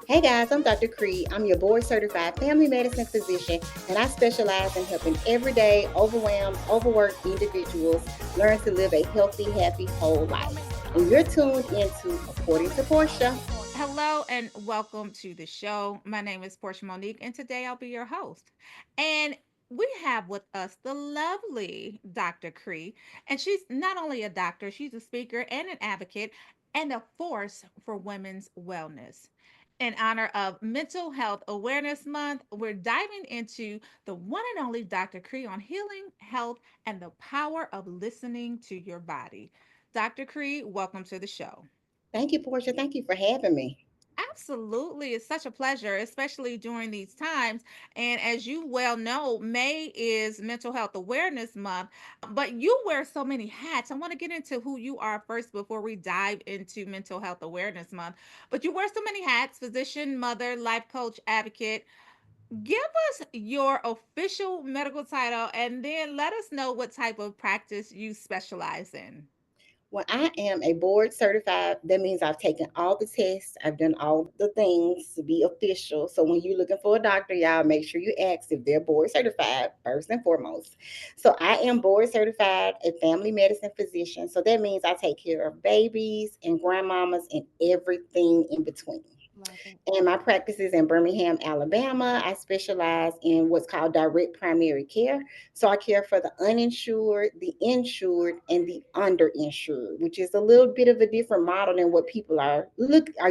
Hey guys, I'm Dr. Cree. I'm your board certified family medicine physician, and I specialize in helping everyday, overwhelmed, overworked individuals learn to live a healthy, happy, whole life. And you're tuned into According to Portia. Hello and welcome to the show. My name is Portia Monique, and today I'll be your host. And we have with us the lovely Dr. Cree. And she's not only a doctor, she's a speaker and an advocate and a force for women's wellness. In honor of Mental Health Awareness Month, we're diving into the one and only Dr. Cree on healing, health, and the power of listening to your body. Dr. Cree, welcome to the show. Thank you, Portia. Thank you for having me. Absolutely. It's such a pleasure, especially during these times. And as you well know, May is Mental Health Awareness Month, but you wear so many hats. I want to get into who you are first before we dive into Mental Health Awareness Month. But you wear so many hats: physician, mother, life coach, advocate. Give us your official medical title and then let us know what type of practice you specialize in. Well, I am a board certified. That means I've taken all the tests, I've done all the things to be official. So when you're looking for a doctor, y'all make sure you ask if they're board certified first and foremost. So I am board certified, a family medicine physician. So that means I take care of babies and grandmamas and everything in between. Love it. And my practice is in Birmingham, Alabama. I specialize in what's called direct primary care. So I care for the uninsured, the insured, and the underinsured, which is a little bit of a different model than what people are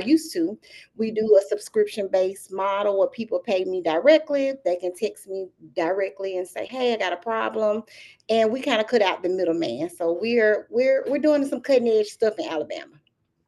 used to. We do a subscription based model where people pay me directly. They can text me directly and say, "Hey, I got a problem," and we kind of cut out the middleman. So we're doing some cutting edge stuff in Alabama.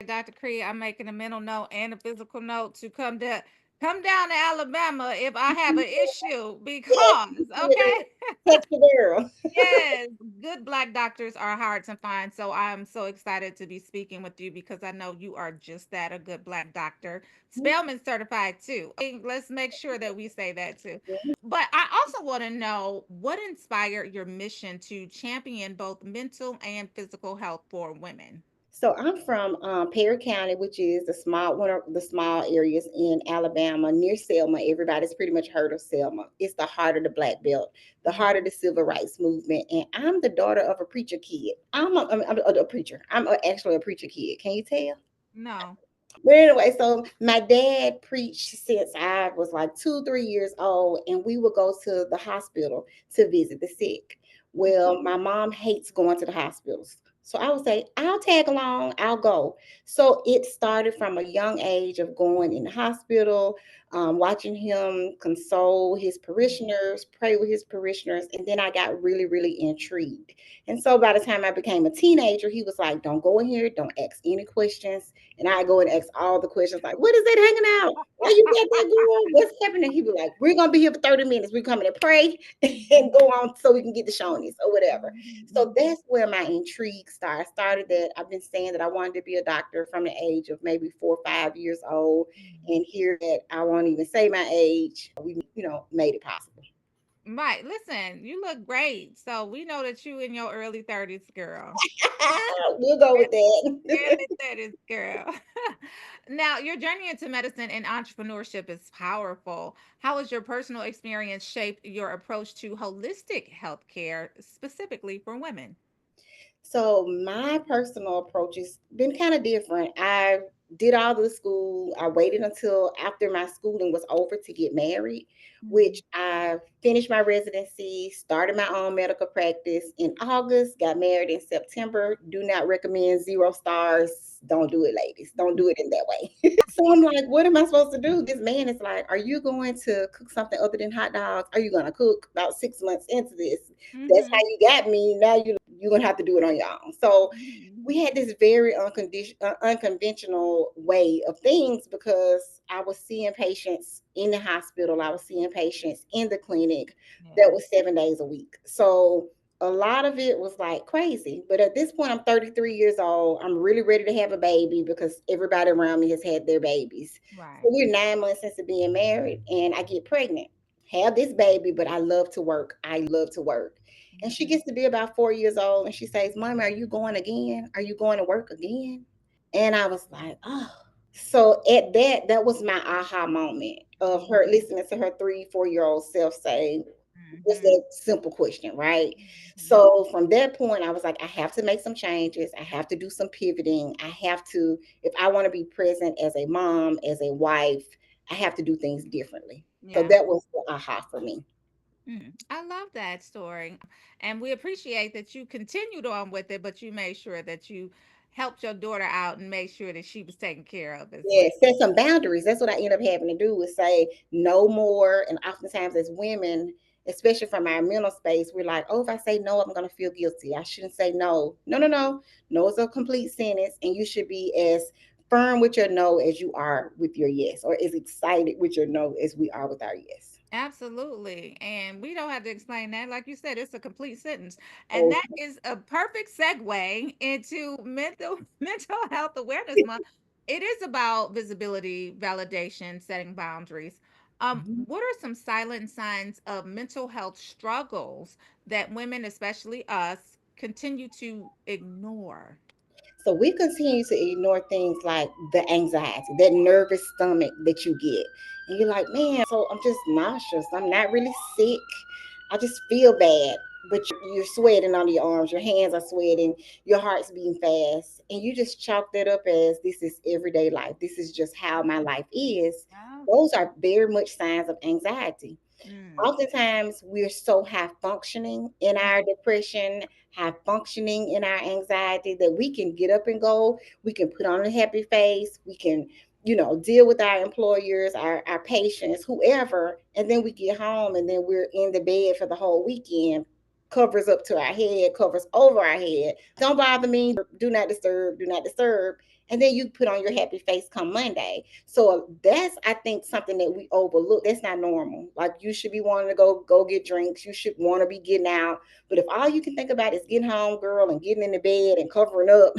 Dr. Cree, I'm making a mental note and a physical note to come down to Alabama if I have an issue because okay. Text your girl. Yes, good black doctors are hard to find. So I'm so excited to be speaking with you because I know you are just that, a good black doctor. Spellman certified too. Let's make sure that we say that too. But I also want to know what inspired your mission to champion both mental and physical health for women. So I'm from Perry County, which is the small one of the small areas in Alabama near Selma. Everybody's pretty much heard of Selma. It's the heart of the Black Belt, the heart of the civil rights movement. And I'm the daughter of a preacher kid. I'm a preacher. Actually a preacher kid. Can you tell? No. But anyway, so my dad preached since I was like 2, 3 years old, and we would go to the hospital to visit the sick. Well, my mom hates going to the hospitals. So I would say, I'll tag along, I'll go. So it started from a young age of going in the hospital, watching him console his parishioners, pray with his parishioners. And then I got really, really intrigued. And so by the time I became a teenager, he was like, don't go in here, don't ask any questions. And I go and ask all the questions like, what is that hanging out? Why you got that going? What's happening? He was like, we're gonna be here for 30 minutes. We're coming to pray and go on so we can get the shonies or whatever. So that's where my intrigue started. I started that I've been saying that I wanted to be a doctor from the age of maybe 4 or 5 years old. And here that I won't even say my age, we made it possible. Right. Listen, you look great. So we know that you in your early 30s, girl. We'll go with that. Early 30s, girl. Now, your journey into medicine and entrepreneurship is powerful. How has your personal experience shaped your approach to holistic healthcare, specifically for women? So my personal approach has been kind of different. I did all the school. I waited until after my schooling was over to get married, which I finished my residency, started my own medical practice in August, got married in September. Do not recommend 0 stars. Don't do it, ladies. Don't do it in that way. So I'm like, what am I supposed to do? This man is like, are you going to cook something other than hot dogs? Are you going to cook about 6 months into this? That's how Mm-hmm. you got me. Now you're gonna have to do it on your own. So we had this very unconventional way of things because I was seeing patients in the hospital. I was seeing patients in the clinic that Yeah. was 7 days a week. So a lot of it was like crazy. But at this point, I'm 33 years old. I'm really ready to have a baby because everybody around me has had their babies. So Right. we're 9 months into being married, and I get pregnant. Have this baby, but I love to work. I love to work. And she Mhm. gets to be about 4 years old and she says, Mommy, are you going again? Are you going to work again? And I was like, oh. So at that was my aha moment of her listening to her 3, 4 year old self say, just Mhm. that simple question, right? Mhm. So from that point, I was like, I have to make some changes. I have to do some pivoting. I have to, if I want to be present as a mom, as a wife, I have to do things differently. So Yeah. that was the aha for me. I love that story. And we appreciate that you continued on with it, but you made sure that you helped your daughter out and made sure that she was taken care of as well. Yeah, set some boundaries. That's what I end up having to do is say no more. And oftentimes as women, especially from our mental space, we're like, oh, if I say no, I'm gonna feel guilty. I shouldn't say no. No, no, no. No is a complete sentence, and you should be as firm with your no as you are with your yes, or as excited with your no as we are with our yes. Absolutely. And we don't have to explain that. Like you said, it's a complete sentence. And Oh, that is a perfect segue into mental mental health awareness month. It is about visibility, validation, setting boundaries. What are some silent signs of mental health struggles that women, especially us, continue to ignore? so we continue to ignore things like the anxiety, that nervous stomach that you get. And you're like, man, so I'm just nauseous. I'm not really sick. I just feel bad. But you're sweating under your arms, your hands are sweating, your heart's beating fast. And you just chalk that up as this is everyday life. This is just how my life is. Yeah. Those are very much signs of anxiety. Mm, Oftentimes we're so high functioning in our depression, high functioning in our anxiety that we can get up and go, we can put on a happy face, we can, deal with our employers, our patients, whoever, and then we get home and then we're in the bed for the whole weekend, covers up to our head, covers over our head. Don't bother me, do not disturb, do not disturb. And then you put on your happy face come Monday. So that's, I think, something that we overlook. That's not normal. Like you should be wanting to go get drinks. You should want to be getting out. But if all you can think about is getting home, girl, and getting in the bed and covering up,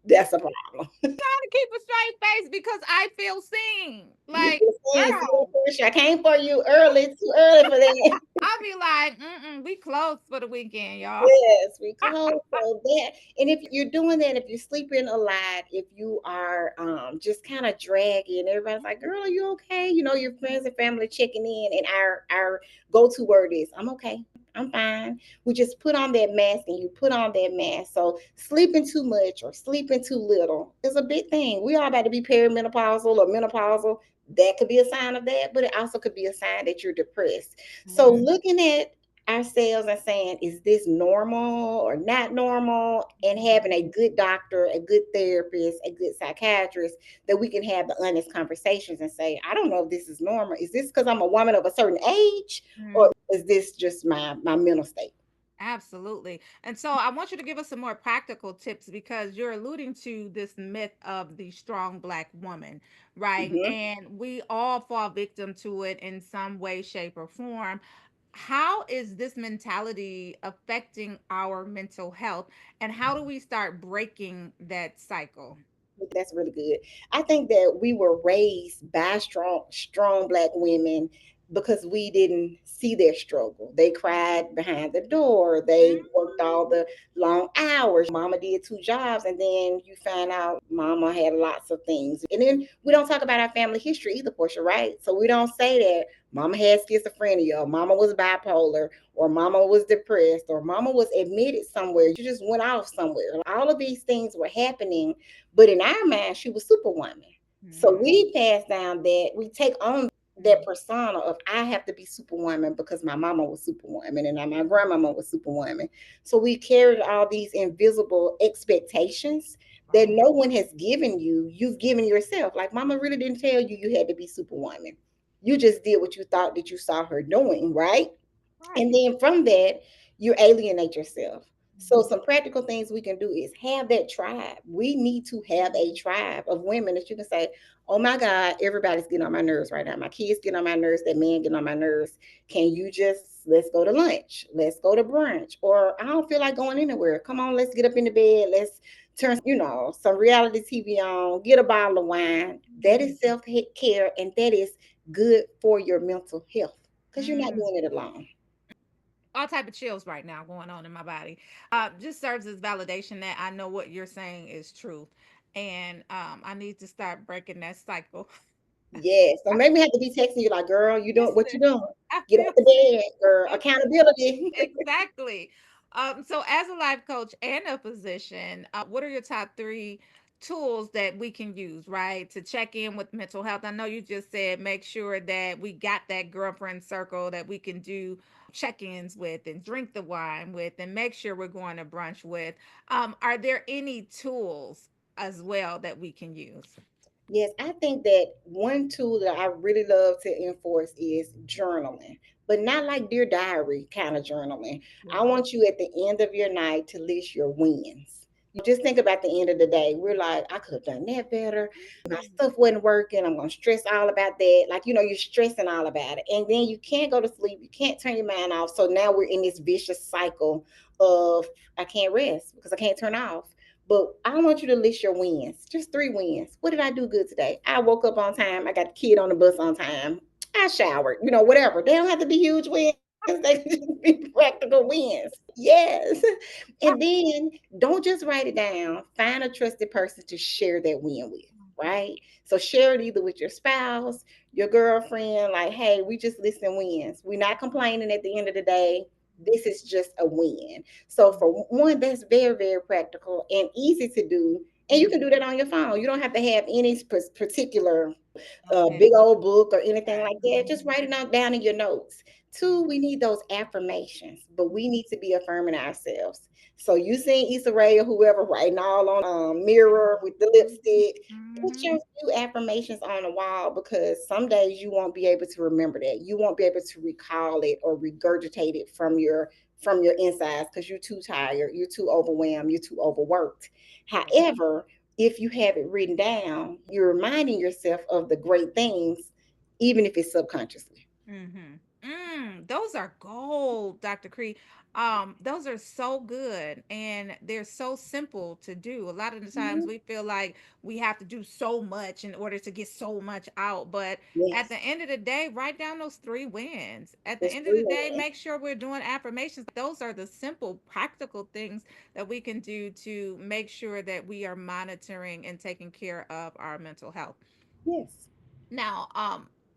that's a problem. trying to keep a straight face because I feel seen. You Like, just saying zero girl, pressure. I came for you early, too early for that. I'll be like, mm-mm, we closed for the weekend, y'all. Yes, we close so that. And if you're doing that, if you're sleeping a lot, if you are just kind of dragging, everybody's like, "Girl, are you okay?" Your friends and family checking in, and our go to word is, "I'm okay. I'm fine." We just put on that mask, and you put on that mask. So sleeping too much or sleeping too little is a big thing. We all about to be perimenopausal or menopausal. That could be a sign of that, but it also could be a sign that you're depressed. So Mm, looking at ourselves and saying, is this normal or not normal? And having a good doctor, a good therapist, a good psychiatrist that we can have the honest conversations and say, I don't know if this is normal. Is this because I'm a woman of a certain age, or mm. is this just my mental state? Absolutely. And so I want you to give us some more practical tips because you're alluding to this myth of the strong black woman, right? Mhm. And we all fall victim to it in some way, shape, or form. How is this mentality affecting our mental health? And how do we start breaking that cycle? That's really good. I think that we were raised by strong black women because we didn't see their struggle. They cried behind the door. They worked all the long hours. Mama did 2 jobs, and then you find out mama had lots of things. And then we don't talk about our family history either, Portia, right? So we don't say that mama had schizophrenia, or mama was bipolar, or mama was depressed, or mama was admitted somewhere. You just went off somewhere. All of these things were happening, but in our mind, she was Superwoman. So Mm, we pass down that, we take on that mm, persona of I have to be Superwoman because my mama was Superwoman and my grandmama was Superwoman. So we carried all these invisible expectations that right, no one has given you. You've given yourself. Like mama really didn't tell you you had to be Superwoman. You just did what you thought that you saw her doing, right? right. And then from that, you alienate yourself. So Mm, some practical things we can do is have that tribe. We need to have a tribe of women that you can say, oh my God, everybody's getting on my nerves right now. My kids getting on my nerves, that man getting on my nerves. Can you just let's go to lunch? Let's go to brunch. Or I don't feel like going anywhere. Come on, let's get up in the bed. Let's turn, some reality TV on, get a bottle of wine. That is self-care, and that is good for your mental health because you're not mm. doing it alone. All type of chills right now going on in my body. Just serves as validation that I know what you're saying is true. and I need to start breaking that cycle. Yes. So I maybe have to be texting you like, girl, you doing what you listen. doing? I Get feel out the bed, girl. I Accountability. exactly. So as a life coach and a physician, what are your top three tools that we can use, right, to check in with mental health? I know you just said make sure that we got that girlfriend circle that we can do check-ins with and drink the wine with and make sure we're going to brunch with. Are there any tools as well that we can use? Yes, I think that one tool that I really love to enforce is journaling, but not like Dear Diary kind of journaling. I Yeah. want you at the end of your night to list your wins. Just think about the end of the day. We're like, I could have done that better. My stuff wasn't working. I'm going to stress all about that. Like, you're stressing all about it. And then you can't go to sleep. You can't turn your mind off. So now we're in this vicious cycle of I can't rest because I can't turn off. But I want you to list your wins, just 3 wins. What did I do good today? I woke up on time. I got the kid on the bus on time. I showered, whatever. They don't have to be huge wins. They can just be practical wins. Yes. And then don't just write it down. Find a trusted person to share that win with, right? So share it either with your spouse, your girlfriend, like, hey, we just listing wins. We're not complaining at the end of the day. This is just a win. So for one, that's very, very practical and easy to do. And you can do that on your phone. You don't have to have any particular Okay. big old book or anything Right. like that. Just write it down in your notes. Two, we need those affirmations, but we need to be affirming ourselves. So you seen Issa Rae or whoever writing all on mirror with the lipstick. Put Mm-hmm. your few affirmations on the wall because some days you won't be able to remember that. You won't be able to recall it or regurgitate it from your insides because you're too tired, you're too overwhelmed, you're too overworked. However, if you have it written down, you're reminding yourself of the great things, even if it's subconsciously. Mm-hmm. Those are gold, Dr. Cree. Those are so good and they're so simple to do. A lot of the times Mhm. we feel like we have to do so much in order to get so much out. But at the Yes, end of the day, write down those 3 wins. At the it's end of the three day, wins. make sure we're doing affirmations. Those are the simple, practical things that we can do to make sure that we are monitoring and taking care of our mental health. Yes, Now,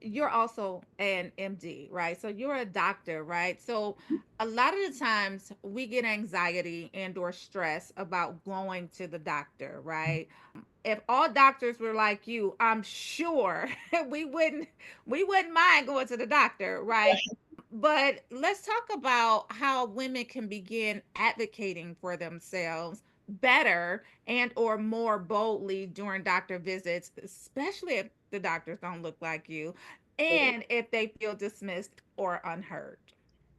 you're also an MD, right? So you're a doctor, right? So a lot of the times we get anxiety and or stress about going to the doctor, right? If all doctors were like you, I'm sure we wouldn't mind going to the doctor, right? But let's talk about how women can begin advocating for themselves better and or more boldly during doctor visits, especially if the doctors don't look like you and if they feel dismissed or unheard.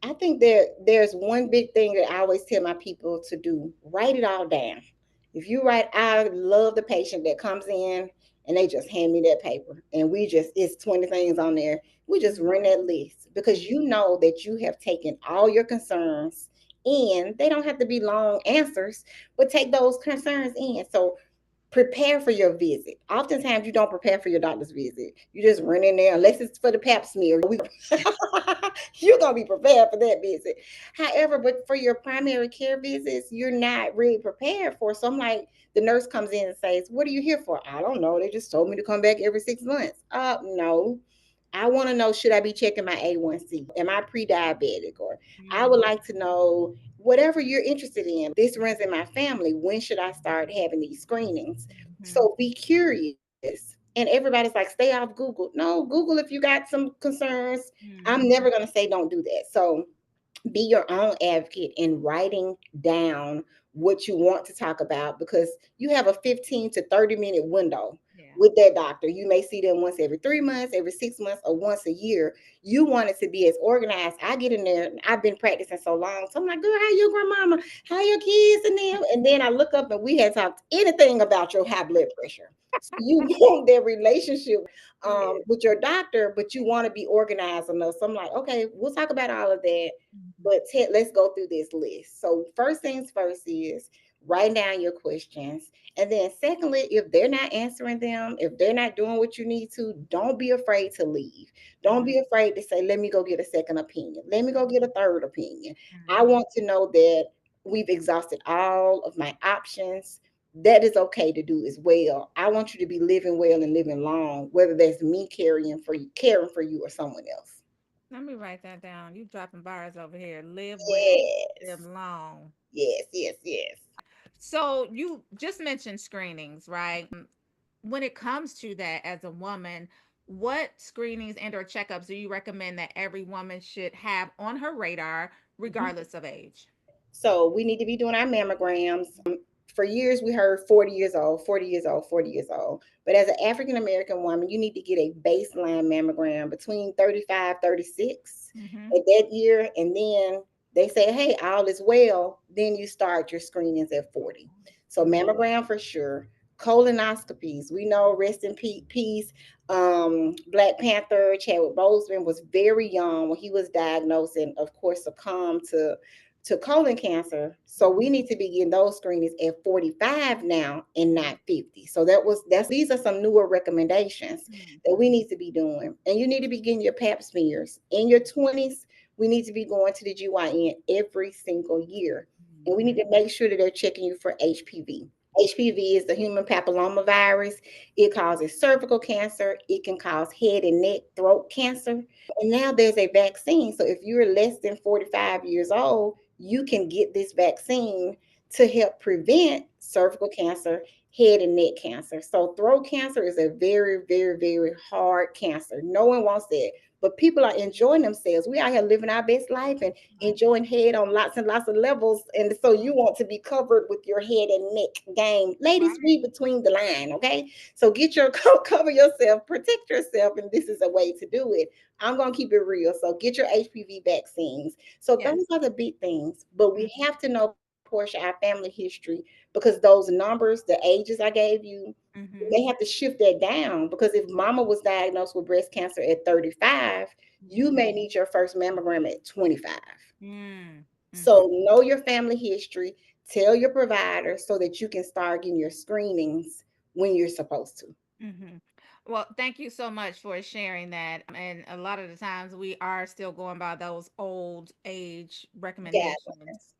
I think there's one big thing that I always tell my people to do. Write it all down. If you write, I love the patient that comes in and they just hand me that paper and it's 20 things on there. We just run that list because you know that you have taken all your concerns and they don't have to be long answers, but take those concerns in. So prepare for your visit. Oftentimes, you don't prepare for your doctor's visit. You just run in there, unless it's for the pap smear. You're gonna be prepared for that visit. However, but for your primary care visits, you're not really prepared for. So I'm like, the nurse comes in and says, "What are you here for?" I don't know. They just told me to come back every 6 months. No. I want to know, should I be checking my A1C? Am I pre-diabetic? Or I would like to know whatever you're interested in. This runs in my family. When should I start having these screenings? Mhm, So be curious. And everybody's like, stay off Google. No, Google if you got some concerns. I'm mhm, never going to say don't do that. So be your own advocate in writing down what you want to talk about because you have a 15 to 30-minute window yeah. with that doctor. You may see them once every 3 months, every 6 months, or once a year. You want it to be as organized. I get in there, and I've been practicing so long. So I'm like, girl, how your grandmama? How your kids and them? And then I look up and we had talked anything about your high blood pressure. So you want that relationship Yeah. with your doctor, but you want to be organized enough. So I'm like, okay, we'll talk about all of that, Mhm, but Ted, let's go through this list. So first things first is write down your questions. And then secondly, if they're not answering them, if they're not doing what you need to, don't be afraid to leave. Don't mhm, be afraid to say, let me go get a second opinion. Let me go get a third opinion. I mhm, want to know that we've exhausted all of my options. that is okay to do as well. I want you to be living well and living long, whether that's me caring for you or someone else. Let me write that down. You dropping bars over here. Live well, live Yes. long. Yes, yes, yes. So you just mentioned screenings, right? When it comes to that as a woman, what screenings and or checkups do you recommend that every woman should have on her radar Mhm. regardless of age? So we need to be doing our mammograms. For years, we heard 40 years old, 40 years old, 40 years old. But as an African American woman, you need to get a baseline mammogram between 35, 36 Mhm. at that year. And then they say, hey, all is well. Then you start your screenings at 40. So Mhm. mammogram for sure. Colonoscopies. We know, rest in peace. Black Panther Chadwick Boseman was very young when he was diagnosed and, of course, succumbed to colon cancer. So we need to be getting those screenings at 45 now and not 50. So that's these are some newer recommendations Mhm. that we need to be doing. And you need to be getting your pap smears. In your 20s, we need to be going to the GYN every single year. And we need Mhm. to make sure that they're checking you for HPV. HPV is the human papilloma virus. It causes cervical cancer. It can cause head and neck, throat cancer. And now there's a vaccine. So if you're less than 45 years old, you can get this vaccine to help prevent cervical cancer, head and neck cancer. So throat cancer is a very, very, very hard cancer. No one wants that. But people are enjoying themselves. We out here living our best life and enjoying head on lots and lots of levels. And so you want to be covered with your head and neck game. Ladies, Right. read between the line, okay? So get your cover yourself, protect yourself, and this is a way to do it. I'm gonna keep it real. So get your HPV vaccines. So those Yes. are the big things. But we Mhm. have to know, Portia, our family history, because those numbers, the ages I gave you, you may Mhm. have to shift that down because if mama was diagnosed with breast cancer at 35, you Mhm. may need your first mammogram at 25. Mm. Mhm. So know your family history, tell your provider so that you can start getting your screenings when you're supposed to. Mhm. Well, thank you so much for sharing that. And a lot of the times we are still going by those old age recommendations.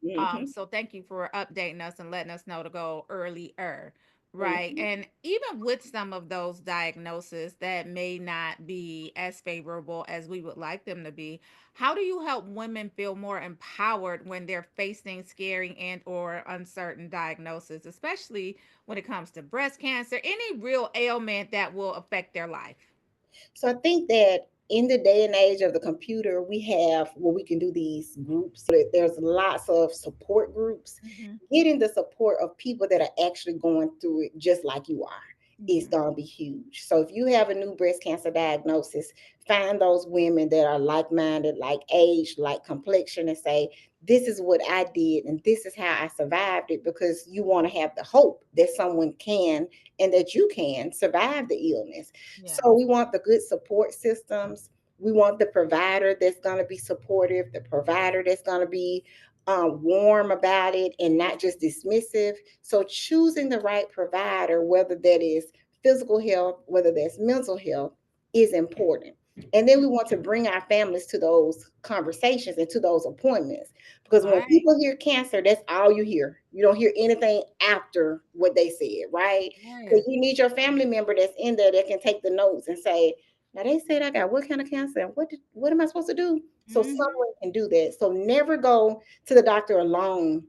Guidelines. Hmm. So thank you for updating us and letting us know to go earlier. Right. Hmm. And even with some of those diagnoses that may not be as favorable as we would like them to be, how do you help women feel more empowered when they're facing scary and or uncertain diagnoses, especially when it comes to breast cancer, any real ailment that will affect their life? So I think that in the day and age of the computer, we have where we can do these groups. There's lots of support groups. Mhm. Getting the support of people that are actually going through it just like you are is Mhm. going to be huge. So if you have a new breast cancer diagnosis, find those women that are like-minded, like age, like complexion, and say, this is what I did and this is how I survived it, because you want to have the hope that someone can and that you can survive the illness. Yeah. So we want the good support systems. We want the provider that's going to be supportive, the provider that's going to be warm about it and not just dismissive. So choosing the right provider, whether that is physical health, whether that's mental health, is important. And then we want to bring our families to those conversations and to those appointments. Because when Right. people hear cancer, that's all you hear. You don't hear anything after what they said, right? So Yes. you need your family member that's in there that can take the notes and say, now they said I got what kind of cancer and what am I supposed to do? So Mhm. someone can do that. So never go to the doctor alone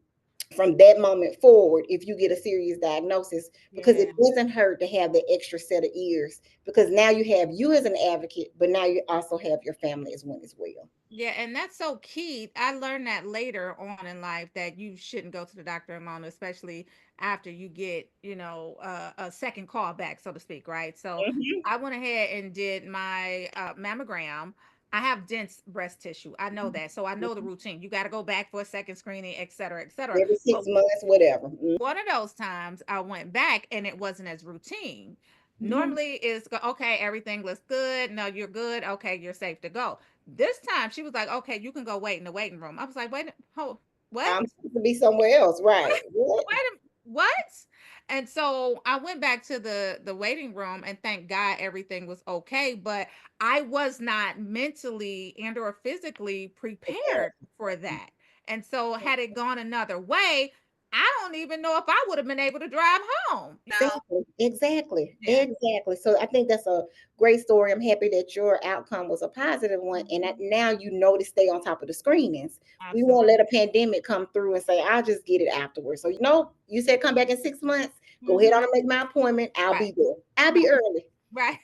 from that moment forward if you get a serious diagnosis, because it Yeah. doesn't hurt to have the extra set of ears, because now you have you as an advocate, but now you also have your family as one as well. Yeah, and that's so key. I learned that later on in life that you shouldn't go to the doctor alone, especially after you get, a second call back, so to speak, right? So Mhm. I went ahead and did my mammogram. I have dense breast tissue. I know that. So I know the routine. You got to go back for a second screening, et cetera, et cetera. Every But 6 months, whatever. Mhm. one of those times I went back and it wasn't as routine. Mhm. Normally it's okay, everything looks good. No, you're good. Okay, you're safe to go. This time she was like, okay, you can go wait in the waiting room. I was like, wait, hold, what? I'm supposed to be somewhere else, right? What? Wait a what? And so I went back to the waiting room and thank God everything was okay, but I was not mentally and or physically Prepared. prepared for that. And so had it gone another way, I don't even know if I would have been able to drive home. Exactly, exactly, Yeah. exactly. So I think that's a great story. I'm happy that your outcome was a positive one, and Mhm. now you know to stay on top of the screenings. We won't let Absolutely. a pandemic come through and say, "I'll just get it afterwards." So you said come back in 6 months. Go ahead Mhm. on and make my appointment. I'll Right. be there. I'll Right. be early. Right.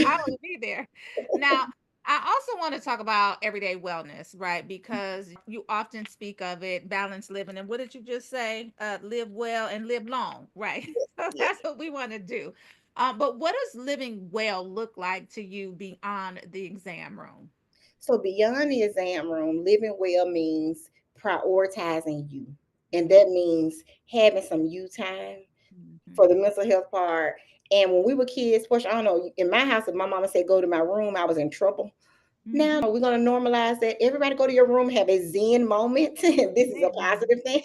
I will be there. Now, I also want to talk about everyday wellness, right? Because you often speak of it, balanced living. And what did you just say? Live well and live long, right? So Yes. that's what we want to do. But what does living well look like to you beyond the exam room? So beyond the exam room, living well means prioritizing you, and that means having some you time Mhm. for the mental health part. And when we were kids, which I don't know, in my house, if my mama said go to my room, I was in trouble. Mhm. Now we're gonna normalize that. Everybody go to your room, have a Zen moment. This is a Mhm. positive thing.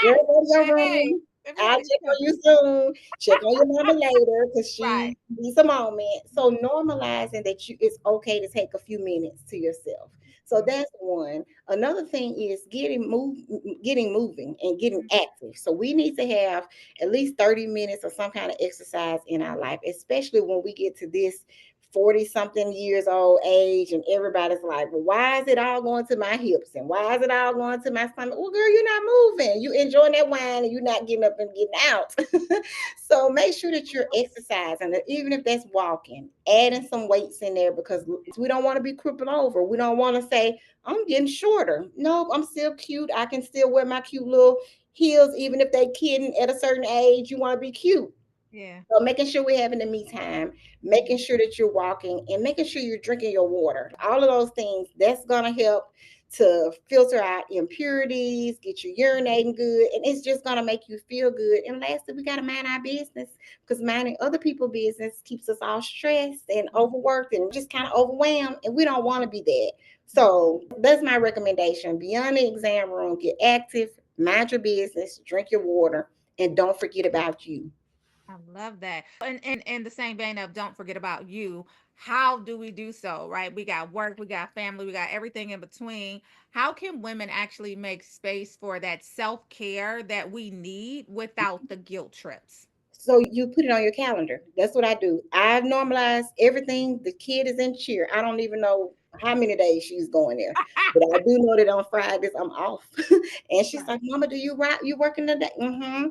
Girl, go to your Hey, room. I'll everybody's check on jumping. you soon. Check on your mama later because Right. she needs a moment. So normalizing that it's okay to take a few minutes to yourself. So Mhm. that's one. Another thing is getting moving and getting active. So we need to have at least 30 minutes of some kind of exercise in our life, especially when we get to this 40 something years old age and everybody's like, well, why is it all going to my hips and why is it all going to my stomach? Well, girl, you're not moving. You enjoying that wine and you're not getting up and getting out. So make sure that you're exercising, even if that's walking, adding some weights in there because we don't want to be crippled over. We don't want to say, I'm getting shorter. No, I'm still cute. I can still wear my cute little heels, even if they kidding at a certain age. You want to be cute. Yeah. So making sure we're having the me time, making Mhm. sure that you're walking, and making sure you're drinking your water. All of those things that's gonna help to filter out impurities, get you urinating good, and it's just gonna make you feel good. And lastly, we gotta mind our business because minding other people's business keeps us all stressed and overworked and just kind of overwhelmed, and we don't want to be that. So that's my recommendation. Beyond the exam room, get active, mind your business, drink your water, and don't forget about you. I love that. And in the same vein of don't forget about you, how do we do so, right? We got work, we got family, we got everything in between. How can women actually make space for that self-care that we need without the guilt trips? So you put it on your calendar. That's what I do. I've normalized everything. The kid is in cheer. I don't even know how many days she's going there, but I do know that on Fridays I'm off. And she's Right. like, "Mama, do you right? You working today?" Mm-hmm.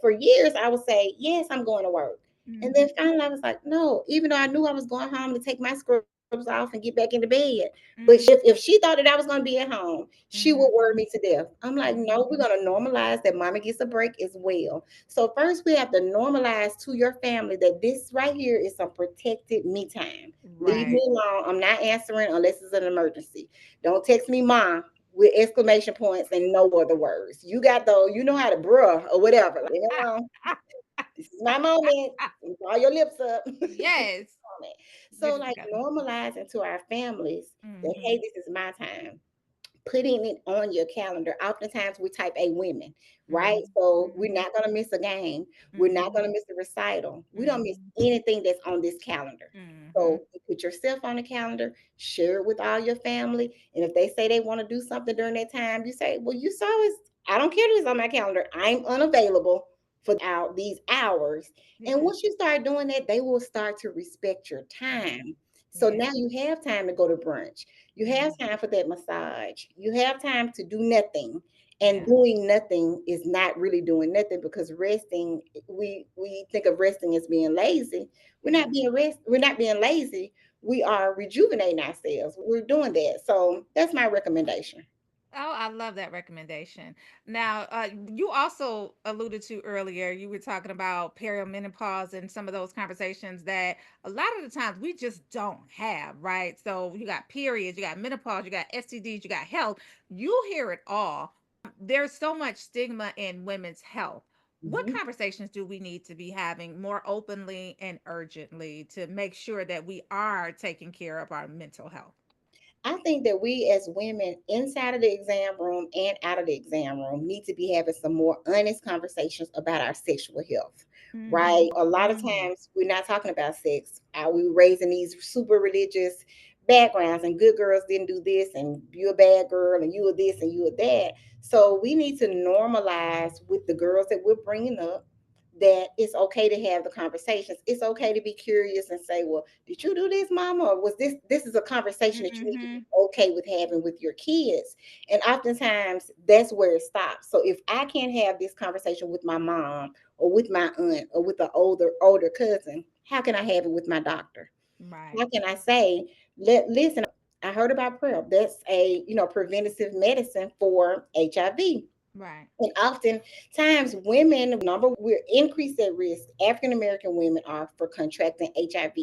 For years I would say, "Yes, I'm going to work," and Mhm. then finally I was like, "No." Even though I knew I was going home to take my scrubs off and get back into bed, but Mhm. if she thought that I was going to be at home, she would Mhm. worry me to death. I'm like, Mhm. "No, we're going to normalize that. Mama gets a break as well." So first we have to normalize to your family that this right here is some protected me time. Leave Right. me alone. I'm not answering unless it's an emergency. Don't text me mom with exclamation points and no other words. You got those, you know how to bruh or whatever. Leave me alone. This is my moment. Draw your lips up. Yes. So Get it like together. normalizing to our families that hey, Mhm. this is my time, putting it on your calendar. Oftentimes we type A women, right? Mhm. So we're Mhm. not gonna miss a game. We're not Mhm. gonna miss a recital. We don't miss Mhm. anything that's on this calendar. Mhm. So you put yourself on the calendar, share it with all your family. And if they say they want to do something during that time, you say, well, you saw it. I don't care if it's on my calendar. I'm unavailable for out these hours. And Yeah. once you start doing that, they will start to respect your Yeah. time. So Yeah. now you have time to go to brunch. You have Mhm. time for that massage. You have time to do nothing. And Yeah. doing nothing is not really doing nothing because resting, we think of resting as being lazy. Yeah. We're not being lazy. We are rejuvenating ourselves. We're doing that. So that's my recommendation. Oh, I love that recommendation. Now, you also alluded to earlier, you were talking about perimenopause and some of those conversations that a lot of the times we just don't have, right? So you got periods, you got menopause, you got STDs, you got health. You hear it all. There's so much stigma in women's health. What Mhm. conversations do we need to be having more openly and urgently to make sure that we are taking care of our mental health? I think that we as women inside of the exam room and out of the exam room need to be having some more honest conversations about our sexual health, right? Mhm. A lot of Mhm. times we're not talking about sex. Are we raising these super religious backgrounds, and good girls didn't do this, and you're a bad girl, and you are this and you are that. So we need to normalize with the girls that we're bringing up that it's okay to have the conversations. It's okay to be curious and say, well, did you do this, mama? Or was this is a conversation that you need to be Mm-hmm. okay with having with your kids. And oftentimes that's where it stops. So if I can't have this conversation with my mom or with my aunt or with an older cousin, how can I have it with my doctor? Right. How can I say, listen, I heard about PrEP. That's a preventative medicine for HIV. Right. And oftentimes, women, number we're increased at risk. African American women are for contracting HIV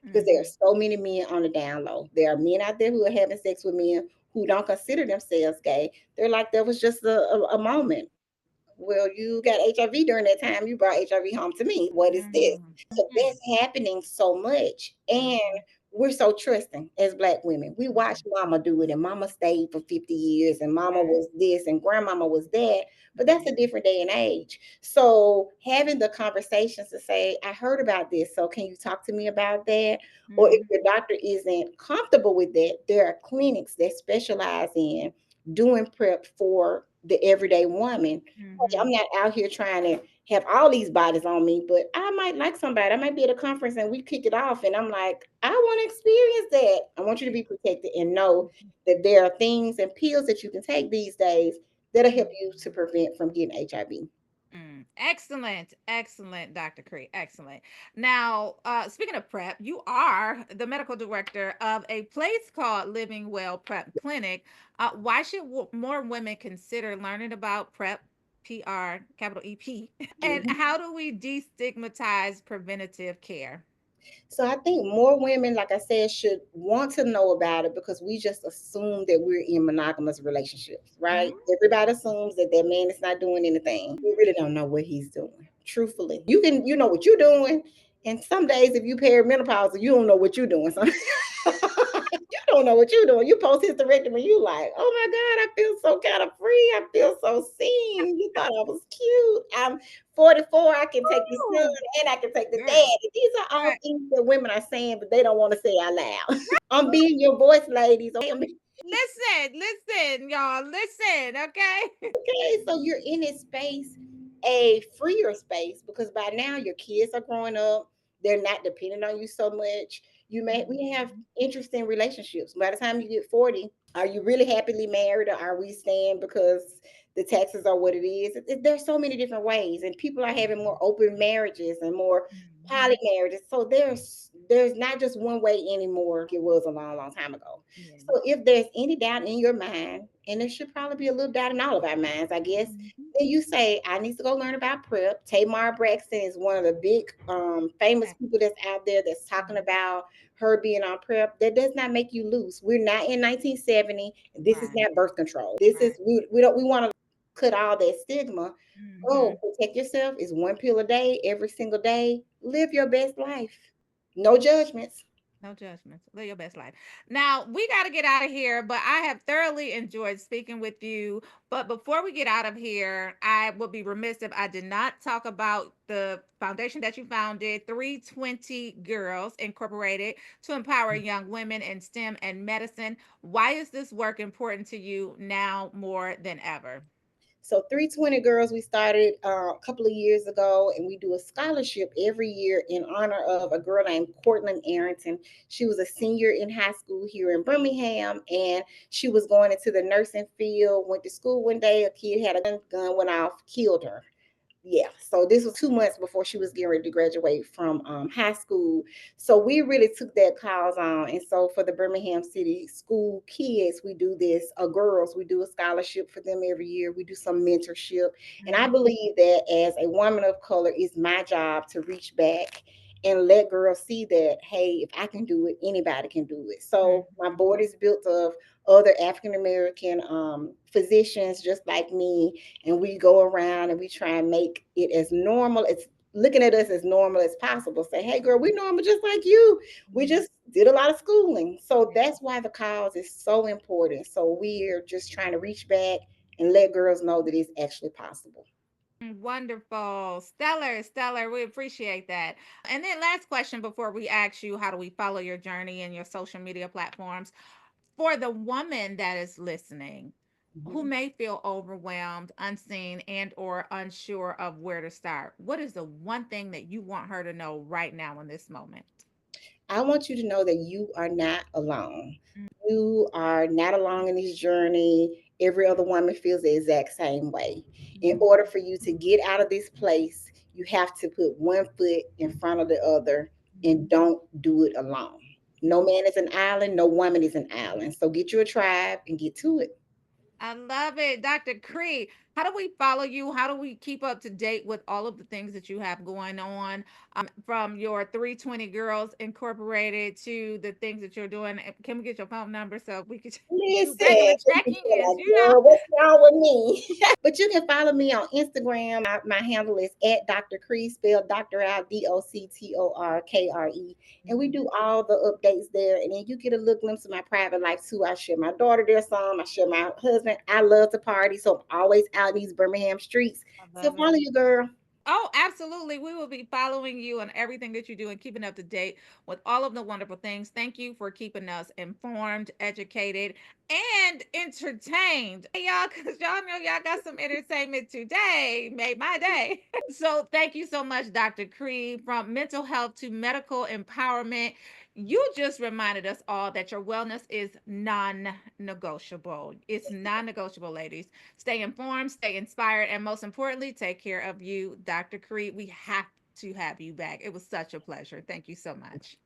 because there are Mm-hmm. so many men on the down low. There are men out there who are having sex with men who don't consider themselves gay. They're like, there was just a moment. Well, you got HIV during that time. You brought HIV home to me. What is this? Mm-hmm. So that's happening so much. And Mm-hmm. we're so trusting as Black women. We watched mama do it, and mama stayed for 50 years, and mama Right. was this, and grandmama was that. But that's Right. a different day and age. So having the conversations to say, I heard about this. So can you talk to me about that? Or if Mm-hmm. your doctor isn't comfortable with that, there are clinics that specialize in doing PrEP for the everyday woman. Like, I'm Mm-hmm. not out here trying to have all these bodies on me, but I might like somebody. I might be at a conference and we kick it off, and I'm like, I want to experience that. I want you to be protected and know that there are things and pills that you can take these days that'll help you to prevent from getting HIV. Excellent, excellent, Dr. Cree. Excellent. Now, speaking of PrEP, you are the medical director of a place called Living Well PrEP Clinic. Why should more women consider learning about PrEP, PR, capital EP? And Mhm. how do we destigmatize preventative care? So I think more women, like I said, should want to know about it because we just assume that we're in monogamous relationships, right? Mhm. Everybody assumes that that man is not doing anything. We really don't know what he's doing. Truthfully, you know what you're doing, and some days if you perimenopause, you don't know what you're doing. You don't know what you're doing. You post hysterectomy, you like, oh my God, I feel so kind of free. I feel so seen. You thought I was cute. I'm 44. I can take the son Ooh, and I can take the girl. dad. These are all Right. things that women are saying, but they don't want to say out loud. I'm being your voice, ladies. Listen, listen, y'all, listen, okay? Okay, so you're in a space, a freer space, because by now your kids are growing up. They're not depending on you so much. We have Mhm. interesting relationships. By the time you get 40, are you really happily married, or are we staying because the taxes are what it is? There's so many different ways, and people are having more open marriages and more poly Mhm. marriages. So there's not just one way anymore. It was a long, long time ago. Yeah. So if there's any doubt in your mind, and there should probably be a little doubt in all of our minds, I guess, Mhm. then you say, I need to go learn about PrEP. Tamar Braxton is one of the big famous Okay. people that's out there that's talking Mhm. about her being on PrEP. That does not make you loose. We're not in 1970. This is Right. not birth control. This is Right. we want to cut all that stigma. Oh, Mhm. protect yourself is one pill a day, every single day. Live your best life. No judgments. No judgments. Live your best life. Now, we got to get out of here, but I have thoroughly enjoyed speaking with you. But before we get out of here, I would be remiss if I did not talk about the foundation that you founded, 320 Girls Incorporated, to empower young women in STEM and medicine. Why is this work important to you now more than ever? So 320 Girls, we started a couple of years ago, and we do a scholarship every year in honor of a girl named Cortland Arrington. She was a senior in high school here in Birmingham, and she was going into the nursing field. Went to school one day, a kid had a gun went off, killed her. Yeah, so this was 2 months before she was getting ready to graduate from high school. So we really took that cause on, and so for the Birmingham City school kids, we do this. Girls, we do a scholarship for them every year. We do some mentorship, and I Mhm. believe that as a woman of color, it's my job to reach back and let girls see that, hey, if I can do it, anybody can do it. So my Mhm. board is built of other African American physicians just like me, and we go around and we try and make it as normal as looking at us as normal as possible. Say, hey girl, we normal just like you. We Mhm. just did a lot of schooling. So that's why the cause is so important. So we're just trying to reach back and let girls know that it's actually possible. Wonderful. Stellar, stellar. We appreciate that. And then last question before we ask you how do we follow your journey and your social media platforms. For the woman that is listening, who Mhm. may feel overwhelmed, unseen, and or unsure of where to start, what is the one thing that you want her to know right now in this moment? I want you to know that you are not alone. You are not alone in this journey. Every other woman feels the exact same way. In order for you to get out of this place, you have to put one foot in front of the other and don't do it alone. No man is an island, no woman is an island. So get you a tribe and get to it. I love it. Dr. Cree, how do we follow you? How do we keep up to date with all of the things that you have going on? From your 320 Girls Incorporated to the things that you're doing. Can we get your phone number so we could do Listen, regular they be check-ins? like, girl, what's wrong with me? But you can follow me on Instagram. My handle is at Dr. Cree, spelled Dr. Out, Doctorkre. And we do all the updates there. And then you get a little glimpse of my private life too. I share my daughter there some. I share my husband. I love to party. So I'm always out in these Birmingham streets. I So love it. follow you, girl. Oh, absolutely. We will be following you on everything that you do and keeping up to date with all of the wonderful things. Thank you for keeping us informed, educated, and entertained. Hey, y'all, because y'all know y'all got some entertainment today. Made my day. So thank you so much, Dr. Cree. From mental health to medical empowerment, you just reminded us all that your wellness is non-negotiable. It's non-negotiable, ladies. Stay informed, stay inspired, and most importantly, take care of you, Dr. Cree. We have to have you back. It was such a pleasure. Thank you so much.